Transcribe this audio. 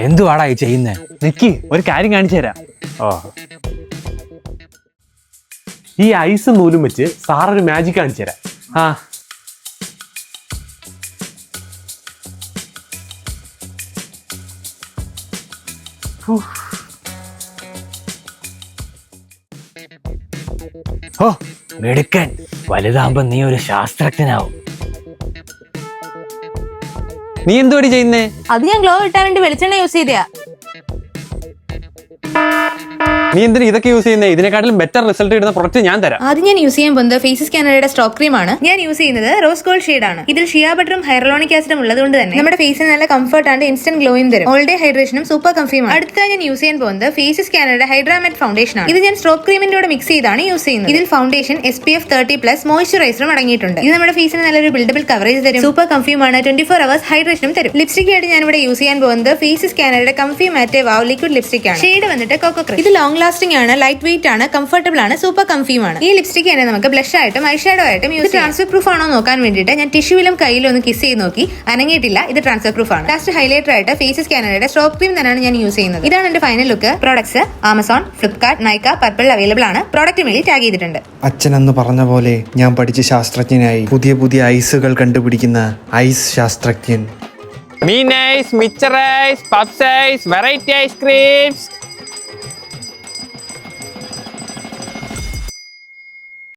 എന്തുവാടാ ഈ ചെയ്യുന്നേ? നിക്ക്, ഒരു കാര്യം കാണിച്ചു തരാം. ഓ, ഈ ഐസ് നൂലും വെച്ച് സാറൊരു മാജിക് കാണിച്ചു തരാം. ആ ഓ മിടുക്കൻ. വലുതാകുമ്പോ നീ ഒരു ശാസ്ത്രജ്ഞനാവും. നീ എന്തുവാടി ചെയ്യുന്നേ? അത് ഞാൻ ഗ്ലോ കിട്ടാൻ വേണ്ടി വെളിച്ചെണ്ണ യൂസ് ചെയ്തയാ. നീ എന്തിനാ ഇതൊക്കെ യൂസ് ചെയ്യുന്നേ? ഇതിനെക്കാട്ടിലും ബെറ്റർ റിസൾട്ട് കിട്ടുന്ന പ്രൊഡക്റ്റ് ഞാൻ തരാം. ആദ്യം ഞാൻ യൂസ് ചെയ്യാൻ പോകുന്നത് ഫേസ് സ്കാനറുടെ സ്റ്റോപ്പ് ക്രീം ആണ്. ഞാൻ യൂസ് ചെയ്യുന്നത് റോസ് ഗോൾഡ് ഷെയ്ഡ് ആണ്. ഇതിൽ ഷിയാ ബട്ടറും ഹൈറലോണിക് ആസിഡും ഉള്ളതുകൊണ്ട് തന്നെ നമ്മുടെ ഫേസിന് നല്ല കംഫർട്ട് ആൻഡ് ഇൻസ്റ്റന്റ് ഗ്ലോയും തരും. ഓൾ ഡേ ഹൈഡ്രേഷനും സൂപ്പർ കംഫിയുമാണ്. അടുത്തതായി ഞാൻ യൂസ് ചെയ്യാൻ പോകുന്നത് ഫേസ് സ്കാനറുടെ ഹൈഡ്രാമെറ്റ് ഫൗണ്ടേഷൻ ആണ്. ഇത് ഞാൻ സ്റ്റോപ്പ് ക്രീമിന്റെ കൂടെ മിക്സ് ചെയ്താണ് യൂസ് ചെയ്യുന്നത്. ഇതിൽ ഫൗണ്ടേഷൻ SPF 30+ മോയ്സ്ചറൈസറും അടങ്ങിയിട്ടുണ്ട്. ഇത് നമ്മുടെ ഫേസിന് നല്ലൊരു ബിൽഡബിൾ കവറേജ് തരും. സൂപ്പർ കംഫിയുമാണ്. 24 hours ഹൈഡ്രേഷനും തരും. ലിപ്സ്റ്റിക് ആയിട്ട് ഞാൻ ഇവിടെ യൂസ് ചെയ്യാൻ പോകുന്നത് ഫേസ് സ്കാനറുടെ കംഫി മാറ്റ് വാവ് ലിക്വിഡ് ലിപ്സ്റ്റിക് ആണ്. ഷെയ്ഡ് വന്നിട്ട് കോക്കോ ക്രീം. ഇത് ലോങ് ലാസ്റ്റിംഗ് ആണ്, ലൈറ്റ് വെയിറ്റ് ആണ്, കംഫർട്ടബിൾ ആണ്, സൂപ്പർ കംഫിയുമാണ്. ഈ ലിപ്സ്റ്റിക് തന്നെ നമുക്ക് ബ്ലഷ് ആയിട്ടും ഐഷാഡോ ആയിട്ടും യൂസ്. ട്രാൻസ്ഫർ പ്രൂഫ് ആണോ നോക്കാൻ വേണ്ടിയിട്ട് ഞാൻ ടിഷ്യൂവിലും കയ്യിലും ഒന്ന് കിസ് ചെയ്ത് നോക്കി, അനങ്ങിയിട്ടില്ല. ഇത് ട്രാൻസ്ഫർ പ്രൂഫ് ആണ്. ലാസ്റ്റ് ഹൈലൈറ്റർ ആയിട്ട് ഫേസ് സ്കാനറുടെ സ്റ്റോപ്പ് ക്രീം തന്നെയാണ് ഞാൻ യൂസ് ചെയ്യുന്നത്. ഇതാണ് എന്റെ final look. Products Amazon, Flipkart, Nykaa, purple available ആണ്. പ്രോഡക്റ്റ് മേലിൽ ടാഗ് ചെയ്തിട്ടുണ്ട്. അച്ഛനെന്ന് പറഞ്ഞ പോലെ ഞാൻ പഠിച്ച ശാസ്ത്രജ്ഞനായി. പുതിയ പുതിയ ഐസുകൾ കണ്ടുപിടിക്കുന്ന ഐസ് ശാസ്ത്രജ്ഞൻ. മീൻ ഐസ്, മിച്ചർ ice, puffs ice, variety ice creams.